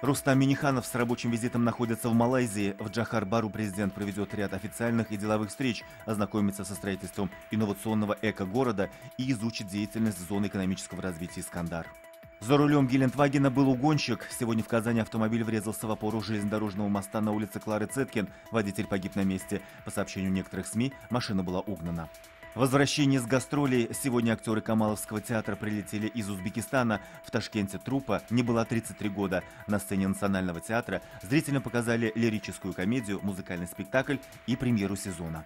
Рустам Минниханов с рабочим визитом находится в Малайзии. В Джохар-Бару президент проведет ряд официальных и деловых встреч, ознакомится со строительством инновационного эко-города и изучит деятельность зоны экономического развития «Искандар». За рулем Гелендвагена был угонщик. Сегодня в Казани автомобиль врезался в опору железнодорожного моста на улице Клары Цеткин. Водитель погиб на месте. По сообщению некоторых СМИ, машина была угнана. Возвращение с гастролей. Сегодня актеры Камаловского театра прилетели из Узбекистана. В Ташкенте труппа не была 33 года. На сцене Национального театра зрителям показали лирическую комедию, музыкальный спектакль и премьеру сезона.